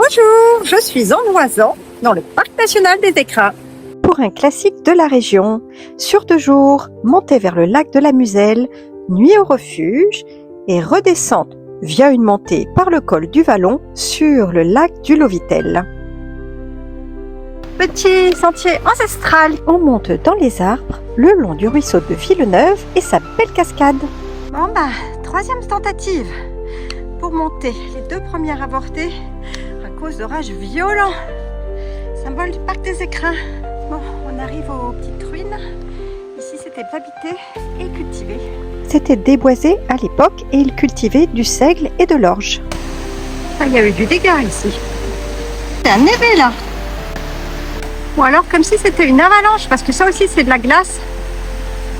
Bonjour, je suis en Loisan, dans le parc national des Écrins. Pour un classique de la région, sur 2 jours, montez vers le lac de la Muselle, nuit au refuge et redescente via une montée par le col du Vallon sur le lac du Lovitel. Petit sentier ancestral. On monte dans les arbres, le long du ruisseau de Villeneuve et sa belle cascade. Bon bah, 3e tentative pour monter. Les 2 premières avortées à cause d'orages violents. Symbole du parc des Écrins. Bon, on arrive aux petites ruines. Ici, c'était habité et cultivé. C'était déboisé à l'époque et il cultivait du seigle et de l'orge. Ah, il y a eu du dégât ici. C'est un névé là. Ou alors comme si c'était une avalanche, parce que ça aussi c'est de la glace.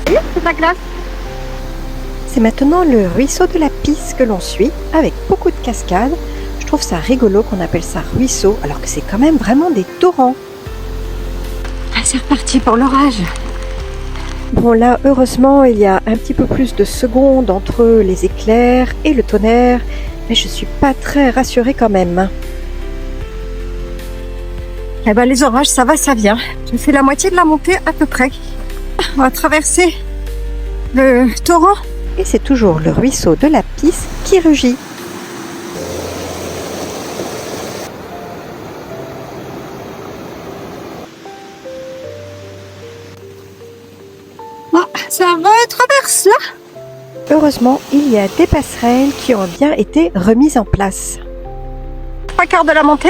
Oui, c'est de la glace. C'est maintenant le ruisseau de la Pisse que l'on suit, avec beaucoup de cascades. Je trouve ça rigolo qu'on appelle ça ruisseau, alors que c'est quand même vraiment des torrents. Ah, c'est reparti pour l'orage. Bon là, heureusement, il y a un petit peu plus de secondes entre les éclairs et le tonnerre, mais je suis pas très rassurée quand même. Eh ben, les orages, ça va, ça vient. J'ai fait la moitié de la montée à peu près. On va traverser le torrent. Et c'est toujours le ruisseau de la Pisse qui rugit. Ah, ça retraverse là. Heureusement, il y a des passerelles qui ont bien été remises en place. 3/4 de la montée.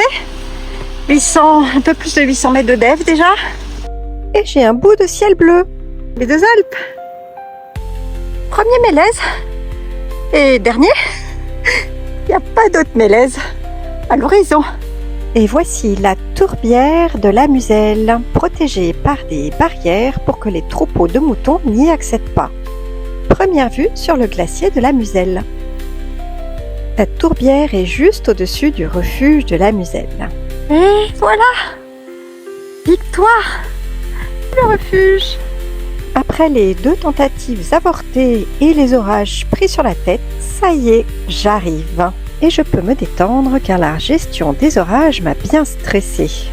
800, un peu plus de 800 mètres de dev déjà. Et j'ai un bout de ciel bleu. Les 2 Alpes. Premier mélèze. Et dernier. Il n'y a pas d'autre mélèze à l'horizon. Et voici la tourbière de la Muselle, protégée par des barrières pour que les troupeaux de moutons n'y accèdent pas. Première vue sur le glacier de la Muselle. La tourbière est juste au-dessus du refuge de la Muselle. Et voilà. Victoire. Le refuge. Après les 2 tentatives avortées et les orages pris sur la tête, ça y est, j'arrive. Et je peux me détendre car la gestion des orages m'a bien stressée.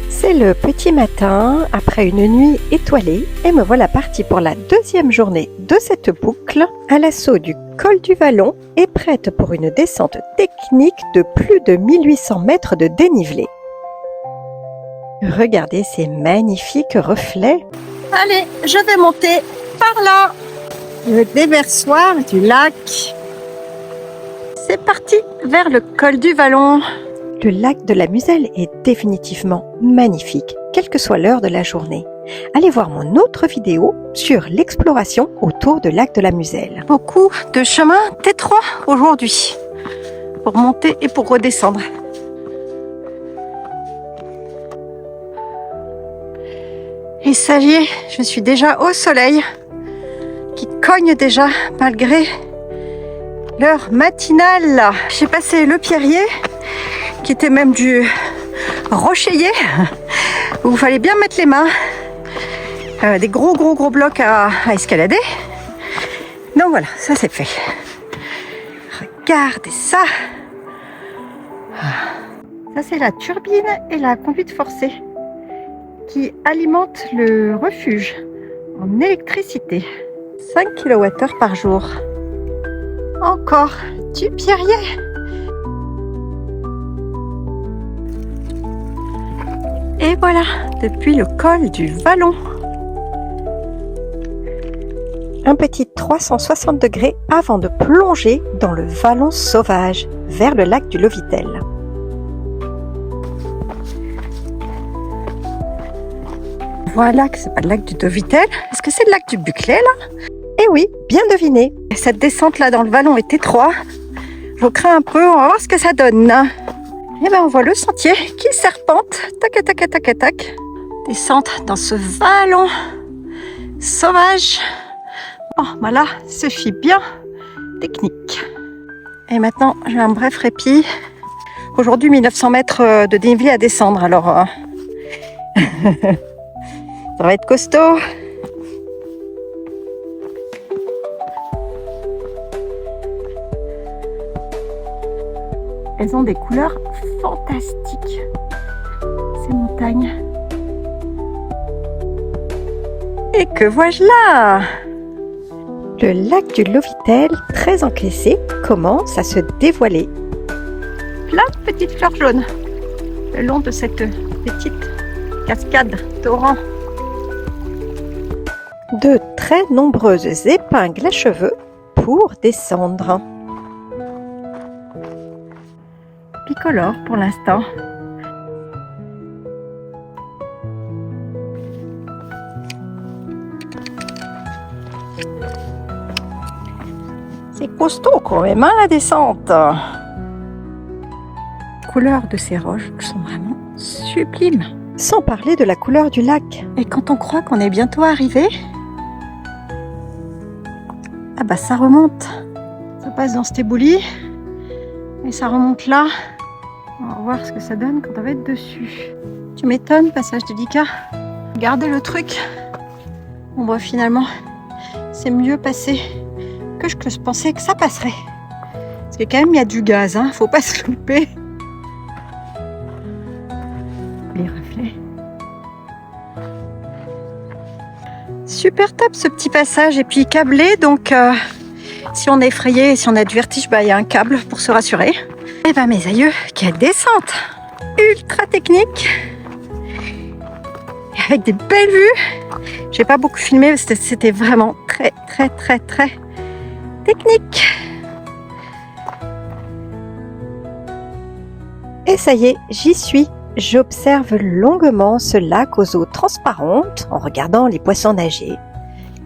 C'est le petit matin, après une nuit étoilée, et me voilà partie pour la 2e journée de cette boucle, à l'assaut du col du Vallon et prête pour une descente technique de plus de 1800 mètres de dénivelé. Regardez ces magnifiques reflets. Allez, je vais monter par là. Le déversoir du lac. C'est parti vers le col du Vallon. Le lac de la Muselle est définitivement magnifique, quelle que soit l'heure de la journée. Allez voir mon autre vidéo sur l'exploration autour du lac de la Muselle. Beaucoup de chemins étroits aujourd'hui pour monter et pour redescendre. Et ça y est, je suis déjà au soleil qui cogne déjà malgré l'heure matinale. J'ai passé le pierrier qui était même du rocherier où il fallait bien mettre les mains. Des gros blocs à escalader. Donc voilà, ça c'est fait. Regardez ça. Ça c'est la turbine et la conduite forcée qui alimente le refuge en électricité. 5 kWh par jour. Encore du pierrier. Et voilà, depuis le col du Vallon. Un petit 360 degrés avant de plonger dans le Vallon sauvage, vers le lac du Lovitel. Voilà que c'est pas le lac du Lovitel. Est-ce que c'est le lac du Buclet là? Eh oui, bien deviné. Cette descente là dans le vallon est étroite. Je crains un peu, on va voir ce que ça donne. Et ben on voit le sentier qui serpente. Tac, tac, tac, tac. Descente dans ce vallon sauvage. Oh, bah là, suffit bien technique. Et maintenant, j'ai un bref répit. Aujourd'hui, 1900 mètres de dénivelé à descendre, alors ça va être costaud. Elles ont des couleurs fantastique, ces montagnes. Et que vois-je là? Le lac du Lovitel, très encaissé, commence à se dévoiler. Plein de petites fleurs jaunes le long de cette petite cascade, torrent. De très nombreuses épingles à cheveux pour descendre. Bicolore pour l'instant. C'est costaud quand même, hein, la descente. Les couleurs de ces roches sont vraiment sublimes. Sans parler de la couleur du lac. Et quand on croit qu'on est bientôt arrivé, ah bah ça remonte. Ça passe dans cet éboulis et ça remonte là. On va voir ce que ça donne quand on va être dessus. Tu m'étonnes, passage délicat. Regardez le truc. Bon bah finalement, c'est mieux passé que je pensais que ça passerait. Parce que quand même il y a du gaz, hein, faut pas se louper. Les reflets. Super top ce petit passage et puis câblé, donc si on est effrayé et si on a du vertige, bah il y a un câble pour se rassurer. Et bah mes aïeux, quelle descente ultra technique et avec des belles vues. J'ai pas beaucoup filmé parce que c'était vraiment très technique. Et ça y est, j'y suis. J'observe longuement ce lac aux eaux transparentes en regardant les poissons nager.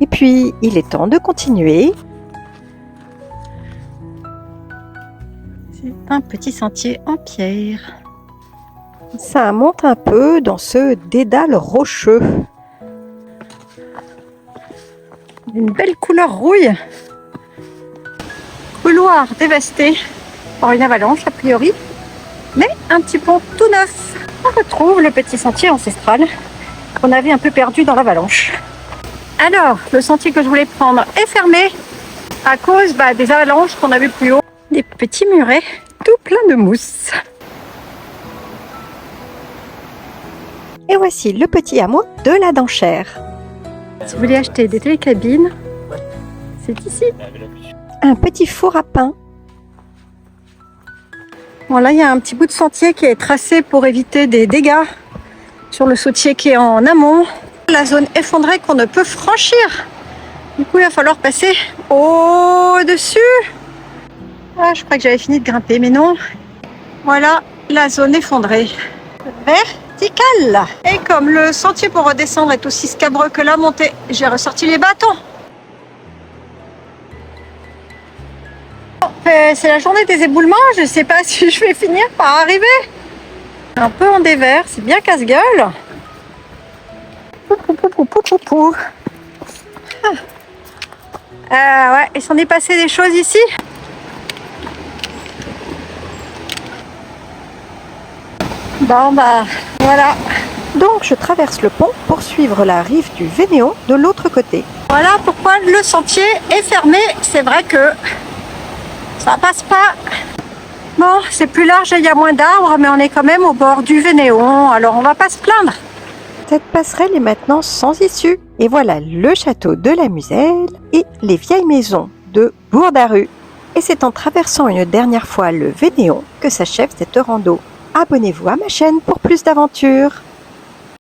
Et puis, il est temps de continuer. C'est un petit sentier en pierre. Ça monte un peu dans ce dédale rocheux. Une belle couleur rouille. Couloir dévasté par une avalanche a priori, mais un petit pont tout neuf. On retrouve le petit sentier ancestral qu'on avait un peu perdu dans l'avalanche. Alors, le sentier que je voulais prendre est fermé à cause des avalanches qu'on a vues plus haut. Des petits murets tout pleins de mousse. Et voici le petit hameau de la Denchère. Si vous voulez acheter des télécabines, c'est ici. Un petit four à pain. Bon, là, il y a un petit bout de sentier qui est tracé pour éviter des dégâts sur le sautier qui est en amont. La zone effondrée qu'on ne peut franchir. Du coup, il va falloir passer au-dessus. Ah, je crois que j'avais fini de grimper, mais non. Voilà la zone effondrée. Verticale. Et comme le sentier pour redescendre est aussi scabreux que la montée, j'ai ressorti les bâtons. C'est la journée des éboulements, je ne sais pas si je vais finir par arriver. Un peu en dévers, c'est bien casse-gueule. Ouais, il s'en est passé des choses ici. Bon voilà. Donc je traverse le pont pour suivre la rive du Vénéon de l'autre côté. Voilà pourquoi le sentier est fermé. C'est vrai que ça passe pas. Bon, c'est plus large et il y a moins d'arbres, mais on est quand même au bord du Vénéon, alors on va pas se plaindre. Cette passerelle est maintenant sans issue. Et voilà le château de la Muselle et les vieilles maisons de Bourdaru. Et c'est en traversant une dernière fois le Vénéon que s'achève cette rando. Abonnez-vous à ma chaîne pour plus d'aventures.